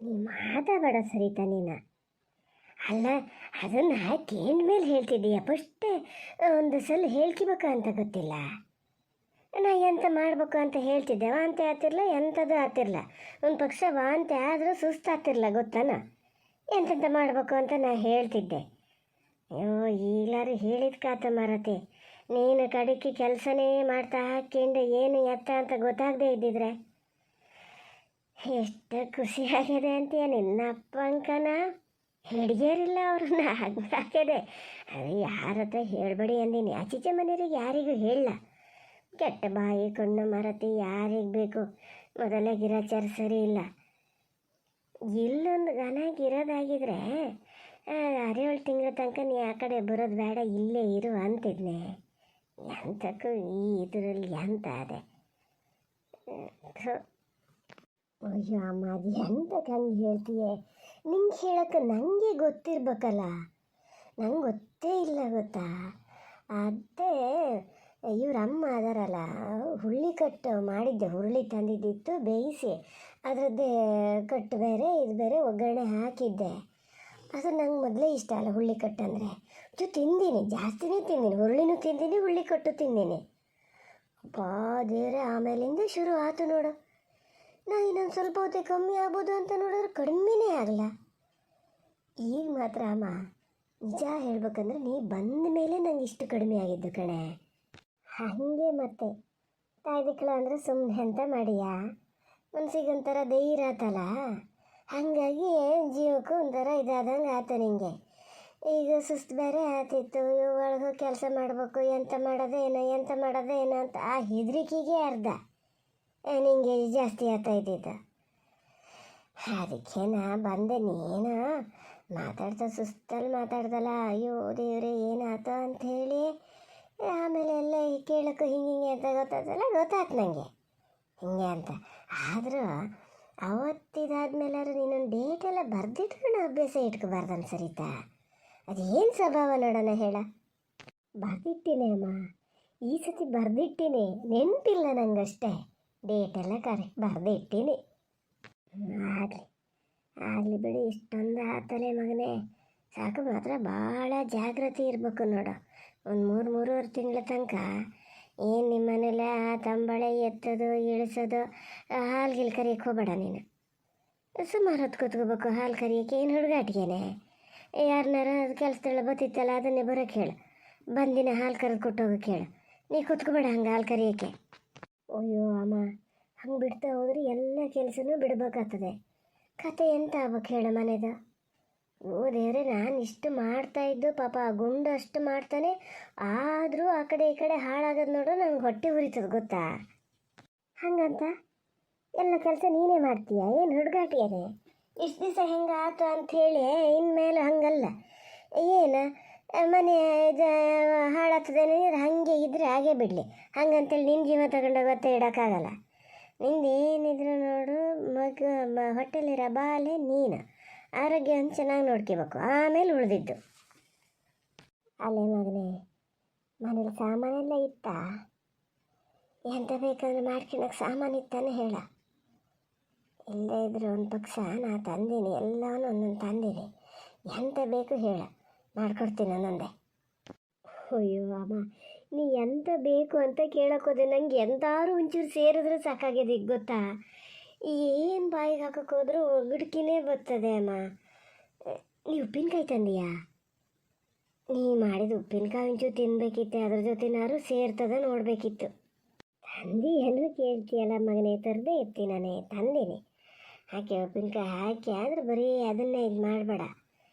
ನೀ ಮಾತಾಡ ಸರಿತಾ ನೀನು. ಅಲ್ಲ, ಅದನ್ನು ಕೇಂದ್ರ ಮೇಲೆ ಹೇಳ್ತಿದ್ದೀಯ. ಫಸ್ಟೇ ಒಂದು ಸಲ ಹೇಳ್ಕಿಬೇಕಾ ಅಂತ ಗೊತ್ತಿಲ್ಲ. ನಾ ಎಂತ ಮಾಡಬೇಕು ಅಂತ ಹೇಳ್ತಿದ್ದೆ, ವಾಂತಿ ಆಗ್ತಿರ್ಲ, ಎಂಥದ್ದು ಆಗ್ತಿರ್ಲ. ಒಂದು ಪಕ್ಷ ವಾಂತಿ ಆದರೂ ಸುಸ್ತಾಗ್ತಿರ್ಲ, ಗೊತ್ತಾನ. ಎಂತೆಂತ ಮಾಡಬೇಕು ಅಂತ ನಾ ಹೇಳ್ತಿದ್ದೆ. ಅಯ್ಯೋ, ಈಗಲಾರು ಹೇಳಿದ ಕಾತ ಮಾರತಿ. ನೀನು ಕಡೆಗೆ ಕೆಲಸನೇ ಮಾಡ್ತಾ ಹಾಕ್ಕೊಂಡು ಏನು ಎತ್ತ ಅಂತ ಗೊತ್ತಾಗದೇ ಇದ್ದಿದ್ರೆ ಎಷ್ಟು ಖುಷಿಯಾಗಿದೆ ಅಂತೀಯ. ನಿನ್ನ ಅಪ್ಪ ಅಂಕನ ಹಿಡಿಯರಿಲ್ಲ ಅವ್ರನ್ನ ಹಂಗಾಗಿದೆ. ಅದು ಯಾರ ಹತ್ರ ಹೇಳಬೇಡಿ ಅಂದೀನಿ. ಆಚೀಚೆ ಮನೆಯವ್ರಿಗೆ ಯಾರಿಗೂ ಹೇಳಲ್ಲ. ಕೆಟ್ಟ ಬಾಯಿ ಕಣ್ಣು ಮಾರತಿ, ಯಾರಿಗೆ ಬೇಕು. ಮೊದಲೇ ಗಿರಾಚಾರ ಸರಿ ಇಲ್ಲ. ಇಲ್ಲೊಂದು ಗನಾಗಿರೋದಾಗಿದ್ರೆ 6-7 ತಿಂಗಳ ತನಕ ನೀ ಆ ಕಡೆ ಬರೋದು ಬೇಡ, ಇಲ್ಲೇ ಇರು ಅಂತಿದ್ನೆ. ಎಂತಕ್ಕೂ ಈ ಇದರಲ್ಲಿ ಎಂತ ಅದೇ. ಅಯ್ಯೋ ಅಮ್ಮ, ಅದು ಎಂತಕ್ಕೆ ಹಂಗೆ ಹೇಳ್ತೀಯೇ? ನಿಂಗೆ ಹೇಳೋಕ್ಕೆ ನನಗೆ ಗೊತ್ತಿರ್ಬೇಕಲ್ಲ. ನಂಗೆ ಗೊತ್ತೇ ಇಲ್ಲ ಗೊತ್ತಾ. ಅದೇ ಇವ್ರ ಅಮ್ಮ ಅದಾರಲ್ಲ, ಹುರುಳಿ ಕಟ್ಟು ಮಾಡಿದ್ದೆ. ಹುರುಳಿ ತಂದಿದ್ದಿತ್ತು, ಬೇಯಿಸಿ ಅದರದ್ದೇ ಕಟ್ಟು ಬೇರೆ ಇದು ಬೇರೆ ಒಗ್ಗರಣೆ ಹಾಕಿದ್ದೆ. ಅದು ನಂಗೆ ಮೊದಲೇ ಇಷ್ಟ ಅಲ್ಲ ಹುರುಳಿ ಕಟ್ಟು ಅಂದರೆ. ಇದು ತಿಂದೀನಿ, ಜಾಸ್ತಿನೇ ತಿಂದೀನಿ. ಹುರುಳಿನೂ ತಿಂದೀನಿ, ಹುರುಳಿ ಕಟ್ಟು ತಿಂದೀನಿ. ಅಪ್ಪಾ ದೇವ್ರೆ, ಆಮೇಲಿಂದ ಶುರು ಆಯ್ತು ನೋಡು. ನಾ ಇನ್ನೊಂದು ಸ್ವಲ್ಪ ಹೊತ್ತೆ ಕಮ್ಮಿ ಆಗ್ಬೋದು ಅಂತ ನೋಡಿದ್ರೆ ಕಡಿಮೆನೇ ಆಗಲ್ಲ. ಈಗ ಮಾತ್ರ ಅಮ್ಮ, ನಿಜ ಹೇಳ್ಬೇಕಂದ್ರೆ ನೀ ಬಂದ ಮೇಲೆ ನಂಗೆ ಇಷ್ಟು ಕಡಿಮೆ ಆಗಿದ್ದು ಕಣೆ. ಹಾಗೆ ಮತ್ತೆ ತಾಯ್ದಿಕ್ಕಳ ಅಂದರೆ ಸುಮ್ಮನೆ ಅಂತ ಮಾಡಿಯಾ? ಮನ್ಸಿಗೊಂಥರ ಧೈರ್ಯ ಆತಲ್ಲ, ಹಾಗಾಗಿ ಜೀವಕ್ಕೂ ಒಂಥರ ಇದಾದಂಗೆ ಆತ ನಿಂಗೆ. ಈಗ ಸುಸ್ತು ಬೇರೆ ಆತಿತ್ತು. ಒಳಗೆ ಕೆಲಸ ಮಾಡಬೇಕು, ಎಂತ ಮಾಡೋದೇನೋ ಎಂತ ಮಾಡೋದೇನೋ ಅಂತ ಆ ಹೆದರಿಕೆಗೆ ಅರ್ಧ ನಿಂಗೆ ಜಾಸ್ತಿ ಆಗ್ತಾ ಇದ್ದಿದ್ದು. ಅದಕ್ಕೆ ನಾ ಬಂದೆ. ನೀನು ಮಾತಾಡ್ತಾ ಸುಸ್ತಲ್ಲಿ ಮಾತಾಡ್ದಲ್ಲ, ಅಯ್ಯೋ ದೇವ್ರೆ ಏನಾಯ್ತು ಅಂಥೇಳಿ. ಆಮೇಲೆ ಎಲ್ಲ ಕೇಳೋಕ್ಕೂ ಹಿಂಗೆ ಅಂತ ಗೊತ್ತಾಯ್ತು ನನಗೆ ಹಿಂಗೆ ಅಂತ. ಆದರೂ ಅವತ್ತಿದಾದ್ಮೇಲಾದ್ರು ನೀನೊಂದು ಡೇಟೆಲ್ಲ ಬರೆದಿಟ್ಕೊಂಡು ಅಭ್ಯಾಸ ಇಟ್ಕೋಬಾರ್ದು ಸರಿತಾ. ಅದೇನು ಸ್ವಭಾವ ನೋಡೋಣ ಹೇಳ. ಬರೆದಿಟ್ಟಿನಿ ಅಮ್ಮ, ಈ ಸತಿ ಬರೆದಿಟ್ಟಿನಿ. ನೆನಪಿಲ್ಲ ನಂಗಷ್ಟೇ. ಡೇಟೆಲ್ಲ ಕರೆಕ್ಟ್ ಬರೆದಿಟ್ಟಿನಿ. ಆಗಲಿ ಆಗಲಿ ಬಿಡಿ. ಇಷ್ಟೊಂದು ಆತಲೆ ಮಗನೇ, ಸಾಕು. ಮಾತ್ರ ಭಾಳ ಜಾಗ್ರತೆ ಇರಬೇಕು ನೋಡು. ಒಂದು 3-3.5 ತಿಂಗಳ ತನಕ ಏನು ನಿಮ್ಮ ಮನೇಲೆ ತಂಬಳೆ ಎತ್ತೋದು ಇಳಿಸೋದು, ಹಾಲು ಗಿಲ್ ಕರಿಯಕ್ಕೆ ಹೋಗಬೇಡ ನೀನು. ಸುಮಾರು ಹೊತ್ತು ಕೂತ್ಕೋಬೇಕು ಹಾಲು ಕರಿಯೋಕ್ಕೆ. ಏನು ಹುಡುಗಾಟಿಗೆನೆ ಯಾರನ್ನಾರ ಕೆಲಸದಲ್ಲ ಬತ್ತಿತ್ತಲ್ಲ, ಅದನ್ನೇ ಬರೋಕ್ಕೆ ಹೇಳು. ಬಂದಿನ ಹಾಲು ಕರೆದು ಕೊಟ್ಟೋಗಕ್ಕೆ ಹೇಳು. ನೀ ಕೂತ್ಕೋಬೇಡ ಹಂಗೆ ಹಾಲು ಕರಿಯೋಕ್ಕೆ. ಅಯ್ಯೋ ಅಮ್ಮ, ಹಂಗೆ ಬಿಡ್ತಾ ಹೋದ್ರೆ ಎಲ್ಲ ಕೆಲಸನೂ ಬಿಡಬೇಕಾಗ್ತದೆ. ಕತೆ ಎಂತ ಆಗ್ಬೇಕು ಹೇಳು ಮನೆದು? ಓ ದೇವ್ರೆ, ನಾನು ಇಷ್ಟು ಮಾಡ್ತಾಯಿದ್ದು ಪಾಪ ಆ ಗುಂಡು ಅಷ್ಟು ಮಾಡ್ತಾನೆ. ಆದರೂ ಆ ಕಡೆ ಈ ಕಡೆ ಹಾಳಾಗೋದು ನೋಡು, ನಂಗೆ ಹೊಟ್ಟೆ ಉರಿತದೆ ಗೊತ್ತಾ. ಹಂಗಂತ ಎಲ್ಲ ಕೆಲಸ ನೀನೇ ಮಾಡ್ತೀಯ? ಏನು ಹುಡುಗಾಟಿಯೇ? ಇಷ್ಟು ದಿವಸ ಹೆಂಗೆ ಆಯ್ತು ಅಂಥೇಳಿ ಇನ್ಮೇಲೆ ಹಂಗಲ್ಲ. ಏನು ಮನೆ ಹಾಳಾಗ್ತದೆ ಅನ್ನೋದು ಹಾಗೆ ಇದ್ದರೆ ಹಾಗೆ ಬಿಡಲಿ. ಹಂಗಂತೇಳಿ ನಿನ್ನ ಜೀವ ತಗೊಂಡೋಗಿ ಒತ್ತೆ ಇಡೋಕ್ಕಾಗಲ್ಲ. ನಿಂದು ಏನಿದ್ರು ನೋಡು, ಹೊಟ್ಟೆಲಿರೋ ಬಾಲೆ ನೀನು. ಆರೋಗ್ಯವನ್ನು ಚೆನ್ನಾಗಿ ನೋಡ್ಕೋಬೇಕು, ಆಮೇಲೆ ಉಳಿದಿದ್ದು. ಅಲ್ಲೇ ಮಗನೇ, ಮನೇಲಿ ಸಾಮಾನೆಲ್ಲ ಇತ್ತಾ? ಎಂತ ಬೇಕಾದ್ರೆ ಮಾಡ್ಕೊಳಕ್ಕೆ ಸಾಮಾನು ಇತ್ತಾನೆ ಹೇಳ. ಇಲ್ಲದೇ ಇದ್ರೆ ಒಂದು ಪಕ್ಷ ನಾ ತಂದೀನಿ, ಎಲ್ಲವೂ ಒಂದೊಂದು ತಂದೀನಿ. ಎಂತ ಬೇಕು ಹೇಳ, ಮಾಡ್ಕೊಡ್ತೀನಿ ಒಂದೊಂದೇ. ಅಯ್ಯೋ ಅಮ್ಮ, ನೀ ಎಂತ ಬೇಕು ಅಂತ ಕೇಳೋಕೋದೆ. ನಂಗೆ ಎಂತಾರು ಒಂಚೂರು ಸೇರಿದ್ರೆ ಸಾಕಾಗಿದೆ. ಈಗ ಗೊತ್ತಾ, ಏನು ಬಾಯಿಗೆ ಹಾಕೋಕೆ ಹೋದ್ರೂ ಒಗಡ್ಕಿನೇ ಬರ್ತದೆ ಅಮ್ಮ. ನೀ ಉಪ್ಪಿನಕಾಯಿ ತಂದೀಯಾ? ನೀ ಮಾಡಿದ ಉಪ್ಪಿನಕಾಯಿ ಒಂಚೂರು ತಿನ್ಬೇಕಿತ್ತೆ, ಅದ್ರ ಜೊತೆನಾರು ಸೇರ್ತದೆ ನೋಡಬೇಕಿತ್ತು. ತಂದಿ ಏನು ಕೇಳ್ತೀಯಲ್ಲ ಮಗನೇ, ತರದೇ ಇರ್ತೀನಿ ನಾನೇ. ತಂದೀನಿ, ಹಾಕಿ ಉಪ್ಪಿನಕಾಯಿ ಹಾಕಿ. ಆದರೆ ಬರೀ ಅದನ್ನೇ ಇದು ಮಾಡಬೇಡ.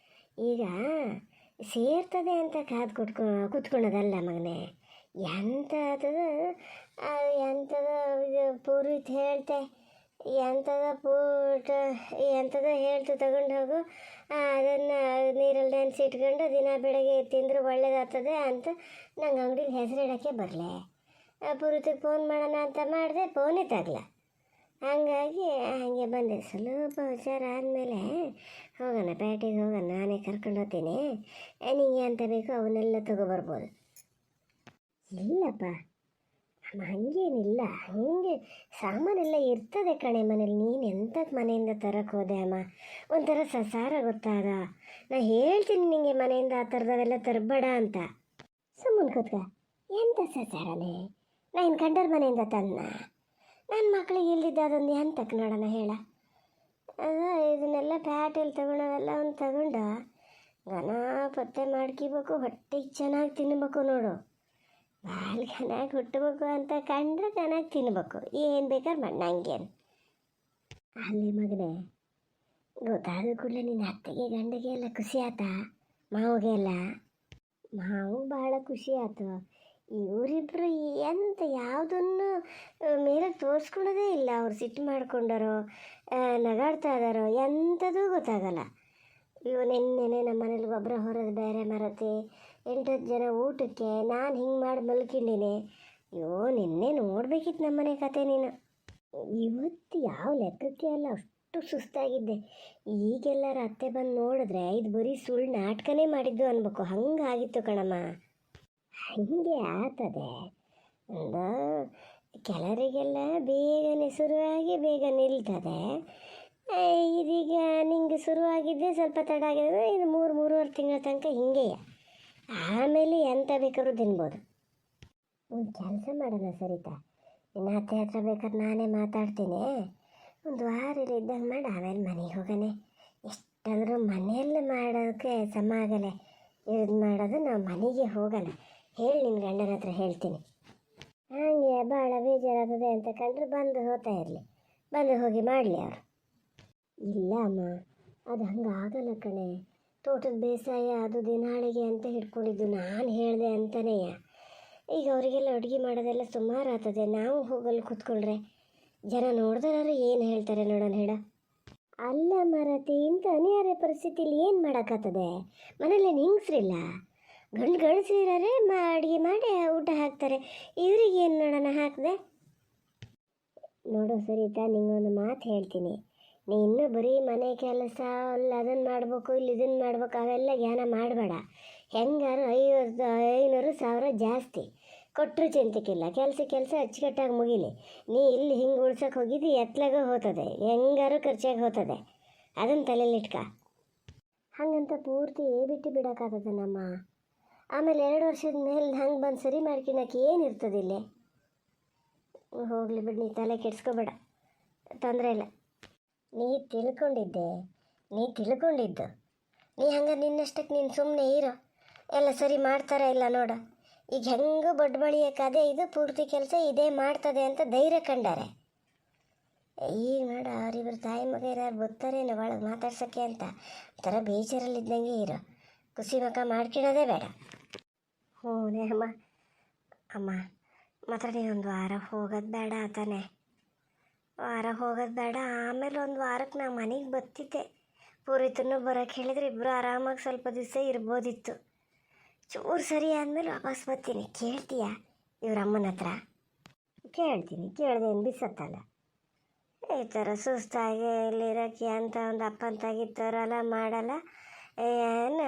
ಈಗ ಸೇರ್ತದೆ ಅಂತ ಕಾದು ಕೂತ್ಕೊಳ್ಳೋದಲ್ಲ ಮಗನೇ. ಎಂಥದ ಇದು ಪೂರಿತ್ ಹೇಳ್ತೆ, ಎಂಥದ ಹೇಳ್ತು ತಗೊಂಡು ಹೋಗು. ಅದನ್ನು ನೀರಲ್ಲಿ ನೆನೆಸಿಟ್ಕೊಂಡು ದಿನ ಬೆಳಗ್ಗೆ ತಿಂದರೆ ಒಳ್ಳೇದಾಗ್ತದೆ ಅಂತ ನಂಗೆ ಅಂಗಡಿಗೆ ಹೆಸರು ಇಡೋಕ್ಕೆ ಬರಲೆ. ಪೂರಿತಿಗೆ ಫೋನ್ ಮಾಡೋಣ ಅಂತ ಮಾಡಿದೆ, ಫೋನೇ ತಗಲ. ಹಾಗಾಗಿ ಹಾಗೆ ಬಂದೆ. ಸ್ವಲ್ಪ ವಿಚಾರ ಆದಮೇಲೆ ಹೋಗೋಣ, ಪೇಟೆಗೆ ಹೋಗೋಣ. ನಾನೇ ಕರ್ಕೊಂಡು ಹೋಗ್ತೀನಿ. ನಿಂಗೆ ಎಂತ ಬೇಕೋ ಅವನ್ನೆಲ್ಲ ತೊಗೊಬರ್ಬೋದು. ಇಲ್ಲಪ್ಪ, ಹಂಗೇನಿಲ್ಲ, ಹಂಗೆ ಸಾಮಾನೆಲ್ಲ ಇರ್ತದೆ ಕಣೆ ಮನೇಲಿ. ನೀನು ಎಂಥದ್ದು ಮನೆಯಿಂದ ತರಕ್ಕೆ ಹೋದೆ ಅಮ್ಮ? ಒಂಥರ ಸಸಾರ ಗೊತ್ತಾದ. ನಾ ಹೇಳ್ತೀನಿ ನಿಂಗೆ ಮನೆಯಿಂದ ಆ ಥರದವೆಲ್ಲ ತರಬೇಡ ಅಂತ. ಸುಮ್ಮನೆ ಕೂತ್ಕ. ಎಂಥ ಸಸಾರನೇ? ನಾನು ಕಂಡರ ಮನೆಯಿಂದ ತಂದ ನನ್ನ ಮಕ್ಳಿಗೆ ಇಲ್ದಿದ್ದ ಅದೊಂದು ಎಂತಕ್ಕೆ ನೋಡೋಣ ಹೇಳ. ಅದ ಇದನ್ನೆಲ್ಲ ಪ್ಯಾಟೆಲ್ಲಿ ತಗೊಳೋವೆಲ್ಲ ಒಂದು ತಗೊಂಡ ಘನ ಪತ್ತೆ ಮಾಡ್ಕಿಬೇಕು, ಹೊಟ್ಟೆಗೆ ಚೆನ್ನಾಗಿ ತಿನ್ನಬೇಕು ನೋಡು. ಬಾಲ್ ಚೆನ್ನಾಗಿ ಹುಟ್ಟಬೇಕು ಅಂತ ಕಂಡ್ರೆ ಚೆನ್ನಾಗಿ ತಿನ್ಬೇಕು, ಏನು ಬೇಕಾದ್ರೆ ಮಾಡಿ ನಂಗೇನು. ಅಲ್ಲಿ ಮಗನೇ, ಗೊತ್ತಾದ ಕೂಡಲೇ ನಿನ್ನ ಅತ್ತೆಗೆ ಗಂಡಿಗೆ ಎಲ್ಲ ಖುಷಿ ಆತಾ? ಮಾವಿಗೆ ಎಲ್ಲ? ಮಾವು ಭಾಳ ಖುಷಿ ಆಯ್ತು. ಇವರಿಬ್ಬರು ಎಂತ ಯಾವುದನ್ನು ಮೇಲೆ ತೋರಿಸ್ಕೊಳೋದೇ ಇಲ್ಲ. ಅವ್ರು ಸಿಟ್ಟು ಮಾಡ್ಕೊಂಡಾರೋ ನಗಾಡ್ತಾ ಇದ್ದಾರೋ ಎಂಥದೂ ಗೊತ್ತಾಗಲ್ಲ. ನಿನ್ನೆನೆ ನಮ್ಮ ಮನೇಲಿ ಗೊಬ್ಬರ ಹೊರೋದು ಬೇರೆ ಮರತಿ, 8-10 ಜನ ಊಟಕ್ಕೆ ನಾನು ಹಿಂಗೆ ಮಾಡಿ ಮಲ್ಕೊಂಡಿನಿ. ಅಯ್ಯೋ ನಿನ್ನೆ ನೋಡ್ಬೇಕಿತ್ತು ನಮ್ಮನೆ ಕತೆ ನೀನು. ಇವತ್ತು ಯಾವ ಲೆಕ್ಕಕ್ಕೆ ಅಲ್ಲ, ಅಷ್ಟು ಸುಸ್ತಾಗಿದ್ದೆ. ಈಗೆಲ್ಲರ ಅತ್ತೆ ಬಂದು ನೋಡಿದ್ರೆ ಇದು ಬರೀ ಸುಳ್ಳು ನಾಟಕನೇ ಮಾಡಿದ್ದು ಅನ್ಬೇಕು, ಹಂಗಾಗಿತ್ತು ಕಣಮ್ಮ. ಹಂಗೆ ಆಗ್ತದೆ. ಒಂದು ಕೆಲವರಿಗೆಲ್ಲ ಬೇಗನೆ ಶುರುವಾಗಿ ಬೇಗ ನಿಲ್ತದೆ. ಇದೀಗ ನಿಂಗೆ ಶುರುವಾಗಿದ್ದೆ ಸ್ವಲ್ಪ ತಡ ಆಗಿದೆ, ಇದು 3-3.5 ತಿಂಗಳ ತನಕ ಹಿಂಗೆ. ಆಮೇಲೆ ಎಂತ ಬೇಕಾದ್ರೂ ತಿನ್ಬೋದು. ಒಂದು ಕೆಲಸ ಮಾಡೋಣ ಸರಿತಾ, ನಿನ್ನ ಅತ್ತೆ ಹತ್ರ ಬೇಕಾದ್ರೆ ನಾನೇ ಮಾತಾಡ್ತೀನಿ. ಒಂದು ವಾರ ಇದ್ದಂಗೆ ಮಾಡಿ ಆಮೇಲೆ ಮನೆಗೆ ಹೋಗೋಣ. ಎಷ್ಟಂದ್ರೂ ಮನೆಯಲ್ಲೇ ಮಾಡೋಕ್ಕೆ ಸಮ ಆಗಲ್ಲ. ಇದು ಮಾಡೋದು ನಾವು ಮನೆಗೆ ಹೋಗೋಣ. ಹೇಳಿ ನಿನ್ನ ಗಂಡನ ಹತ್ರ ಹೇಳ್ತೀನಿ. ಹಾಗೆ ಭಾಳ ಬೇಜಾರಾಗ್ತದೆ ಅಂತ ಕಂಡ್ರೆ ಬಂದು ಹೋಗ್ತಾ ಇರಲಿ, ಬಂದು ಹೋಗಿ ಮಾಡಲಿ ಅವರು. ಇಲ್ಲ ಅಮ್ಮ, ಅದು ಹಂಗೆ ಆಗಲ್ಲ ಕಣೆ. ತೋಟದ ಬೇಸಾಯ ಅದು ದಿನಾಳಿಗೆ ಅಂತ ಹಿಡ್ಕೊಂಡಿದ್ದು ನಾನು ಹೇಳಿದೆ ಅಂತಲೇ. ಈಗ ಅವರಿಗೆಲ್ಲ ಅಡುಗೆ ಮಾಡೋದೆಲ್ಲ ಸುಮಾರು ಆಗ್ತದೆ. ನಾವು ಹೋಗಲ್ಲಿ ಕೂತ್ಕೊಂಡ್ರೆ ಜನ ನೋಡಿದ್ರೆ ಏನು ಹೇಳ್ತಾರೆ ನೋಡೋಣ ಹೇಳ. ಅಲ್ಲ ಮರತಿ, ಇಂಥ ಅನಿವಾರ್ಯ ಪರಿಸ್ಥಿತಿಲಿ ಏನು ಮಾಡೋಕ್ಕಾಗ್ತದೆ? ಮನೇಲಿ ಹೆಂಗಸ್ರಿಲ್ಲ, ಗಂಡಸಿರರೆ ಅಡುಗೆ ಮಾಡಿ ಊಟ ಹಾಕ್ತಾರೆ. ಇವ್ರಿಗೆ ಏನು ನೋಡೋಣ ಹಾಕಿದೆ? ನೋಡು ಸರಿತಾ, ನಿಂಗೊಂದು ಮಾತು ಹೇಳ್ತೀನಿ. ನೀನು ಬರೀ ಮನೆ ಕೆಲಸ ಅಲ್ಲ ಅದನ್ನು ಮಾಡಬೇಕು, ಇಲ್ಲಿ ಇದನ್ನು ಮಾಡ್ಬೇಕು, ಅವೆಲ್ಲ ಜ್ಞಾನ ಮಾಡಬೇಡ. ಹೆಂಗಾರು 500-1000 ಜಾಸ್ತಿ ಕೊಟ್ಟರು ಚಿಂತೆಕಿಲ್ಲ. ಕೆಲಸ ಅಚ್ಚುಕಟ್ಟಾಗಿ ಮುಗಿಲಿ. ನೀ ಇಲ್ಲಿ ಹಿಂಗೆ ಉಳ್ಸೋಕೆ ಹೋಗಿದ್ದು ಎತ್ಲಾಗ ಹೋಗ್ತದೆ, ಹೆಂಗಾರು ಖರ್ಚಾಗಿ ಹೋಗ್ತದೆ. ಅದನ್ನು ತಲೆಯಲ್ಲಿಟ್ಕ. ಹಾಗಂತ ಪೂರ್ತಿ ಬಿಟ್ಟು ಬಿಡೋಕ್ಕಾಗ್ತದೆ ನಮ್ಮ. ಆಮೇಲೆ 2 ವರ್ಷದ ಮೇಲೆ ಹಂಗೆ ಬಂದು ಸರಿ ಮಾಡ್ಕೊಳಕ್ಕೆ ಏನಿರ್ತದೆ ಇಲ್ಲಿ? ಹೋಗಲಿ ಬಿಡು, ನೀ ತಲೆ ಕೆಡ್ಸ್ಕೊಬೇಡ, ತೊಂದರೆ ಇಲ್ಲ. ನೀ ತಿಳ್ಕೊಂಡಿದ್ದು ನೀ ಹಂಗೆ ನಿನ್ನಷ್ಟಕ್ಕೆ ನೀನು ಸುಮ್ಮನೆ ಇರೋ, ಎಲ್ಲ ಸರಿ ಮಾಡ್ತಾರ ಇಲ್ಲ ನೋಡು. ಈಗ ಹೆಂಗೂ ಬಡ್ ಬಳಿಯೋಕ್ಕಾದೆ, ಇದು ಪೂರ್ತಿ ಕೆಲಸ ಇದೇ ಮಾಡ್ತದೆ ಅಂತ ಧೈರ್ಯ ಕಂಡಾರೆ. ಈಗ ನೋಡು, ಅವರಿಬ್ಬರು ತಾಯಿ ಮಗ ಯಾರು ಬರ್ತಾರೇನೋ ಒಳಗೆ ಮಾತಾಡ್ಸೋಕ್ಕೆ ಅಂತ ಒಂಥರ ಬೇಜಾರಲ್ಲಿದ್ದಂಗೆ ಇರೋ. ಖುಷಿ ಮಕ್ಕ ಮಾಡ್ಕೊಳ್ಳೋದೇ ಬೇಡ. ಹ್ಞೂ ಅಮ್ಮ ಮಾತ್ರ ಒಂದು ವಾರ ಹೋಗೋದು ಬೇಡ ತಾನೆ? ವಾರ ಹೋಗೋದು ಬೇಡ. ಆಮೇಲೆ ಒಂದು ವಾರಕ್ಕೆ ನಾವು ಮನೆಗೆ ಬರ್ತಿದ್ದೆ. ಪೂರಿತನೂ ಬರೋಕ್ಕೆ ಹೇಳಿದ್ರೆ ಇಬ್ಬರು ಆರಾಮಾಗಿ ಸ್ವಲ್ಪ ದಿವಸ ಇರ್ಬೋದಿತ್ತು. ಚೂರು ಸರಿ ಆದಮೇಲೆ ವಾಪಸ್ ಬರ್ತೀನಿ. ಕೇಳ್ತೀಯಾ ಇವ್ರ ಅಮ್ಮನ ಹತ್ರ? ಕೇಳ್ದೇನು ಬಿಸತ್ತಲ್ಲ. ಈ ಥರ ಸುಸ್ತಾಗಿ ಇಲ್ಲಿರೋಕ್ಕೆ ಅಂತ ಒಂದು ಅಪ್ಪಂತಾಗಿತ್ತಾರಲ್ಲ ಮಾಡಲ್ಲ. ಏನು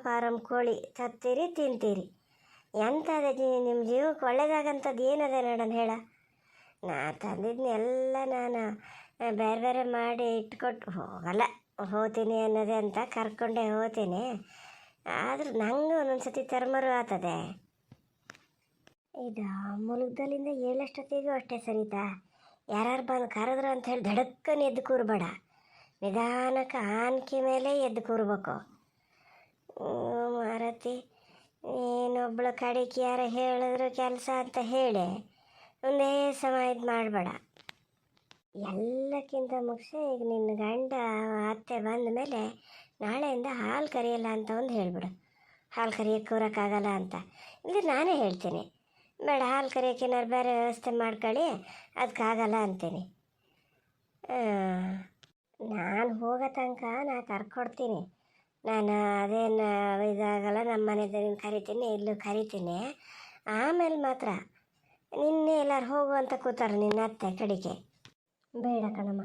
ಫಾರಮ್ ಕೋಳಿ ತತ್ತೀರಿ ತಿಂತೀರಿ. ಎಂಥದ್ದು ನಿಮ್ಮ ಜೀವಕ್ಕೆ ಒಳ್ಳೇದಾಗಂಥದ್ದು ಏನದೆ ನೋಡೋಣ ಹೇಳ. ನಾ ತಂದಿದ್ದನ್ನೆಲ್ಲ ನಾನು ಬೇರೆ ಮಾಡಿ ಇಟ್ಕೊಟ್ಟು ಹೋಗಲ್ಲ. ಹೋಗ್ತೀನಿ ಅನ್ನೋದೇ ಅಂತ ಕರ್ಕೊಂಡೇ ಹೋಗ್ತೀನಿ. ಆದರೂ ನಂಗೆ ಒಂದೊಂದು ಸತಿ ತರ್ಮರು ಆಗ್ತದೆ. ಇದು ಮುಲುಗ್ದಲ್ಲಿಂದ ಏಳಷ್ಟೊತ್ತಿಗೂ ಅಷ್ಟೇ ಸರಿತಾ. ಯಾರು ಬಂದು ಕರೆದ್ರು ಅಂತ ಹೇಳಿ ಧಡಕ್ಕನೆ ಎದ್ದು ಕೂರಬೇಡ. ನಿಧಾನಕ್ಕೆ ಆನ್ಕೆ ಮೇಲೆ ಎದ್ದು ಕೂರ್ಬೇಕು. ಮಾರತಿ, ಇನ್ನೊಬ್ಳು ಕಡೆಗೆ ಯಾರು ಹೇಳಿದ್ರು ಕೆಲಸ ಅಂತ ಹೇಳಿ ಒಂದೇ ಸಮ ಇದು ಮಾಡಬೇಡ. ಎಲ್ಲಕ್ಕಿಂತ ಮುಖ್ಯ ಈಗ ನಿನ್ನ ಗಂಡ ಅತ್ತೆ ಬಂದ ಮೇಲೆ ನಾಳೆಯಿಂದ ಹಾಲು ಕರಿಯಲ್ಲ ಅಂತ ಒಂದು ಹೇಳಿಬಿಡು. ಹಾಲು ಕರಿಯೋಕ್ಕೆ ಕೂರೋಕ್ಕಾಗಲ್ಲ ಅಂತ. ಇಲ್ಲ ನಾನೇ ಹೇಳ್ತೀನಿ, ಬೇಡ ಹಾಲು ಕರಿಯೋಕ್ಕೆ ಏನಾರು ಬೇರೆ ವ್ಯವಸ್ಥೆ ಮಾಡ್ಕೊಳ್ಳಿ, ಅದಕ್ಕಾಗಲ್ಲ ಅಂತೀನಿ. ನಾನು ಹೋಗೋ ತನಕ ನಾ ಕರ್ಕೊಡ್ತೀನಿ. ನಾನು ಅದೇನು ಇದಾಗಲ್ಲ, ನಮ್ಮ ಮನೆದು ನೀನು ಕರಿತೀನಿ, ಇಲ್ಲೂ ಕರಿತೀನಿ. ಆಮೇಲೆ ಮಾತ್ರ ನಿನ್ನೆ ಎಲ್ಲರೂ ಹೋಗು ಅಂತ ಕೂತಾರೆ ನಿನ್ನ ಅತ್ತೆ ಕಡೆಗೆ. ಬೇಡ ಕಣಮ್ಮ,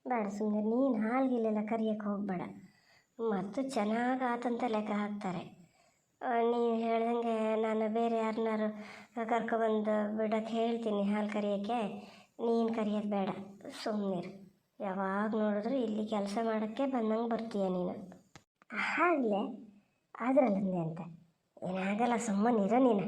ಬೇಡ. ಸುಮ್ಮನೆ ನೀನು ಹಾಲ್ಗಿಲ್ಲೆಲ್ಲ ಕರಿಯೋಕ್ಕೆ ಹೋಗಬೇಡ. ಮತ್ತು ಚೆನ್ನಾಗಿ ಆತಂತ ಲೆಕ್ಕ ಹಾಕ್ತಾರೆ. ನೀವು ಹೇಳ್ದಂಗೆ ನಾನು ಬೇರೆ ಯಾರನ್ನಾರು ಕರ್ಕೊಬಂದು ಬಿಡೋಕ್ಕೆ ಹೇಳ್ತೀನಿ ಹಾಲು ಕರಿಯೋಕ್ಕೆ. ನೀನು ಕರಿಯೋದು ಬೇಡ, ಸುಮ್ಮನಿರು. ಯಾವಾಗ ನೋಡಿದ್ರು ಇಲ್ಲಿ ಕೆಲಸ ಮಾಡೋಕ್ಕೆ ಬಂದಂಗೆ ಬರ್ತೀಯ ನೀನು. ಆಗಲೇ ಆದ್ರಲ್ಲಂದೆ ಅಂತ ಏನಾಗಲ್ಲ, ಸುಮ್ಮನಿರೋ ನೀನು.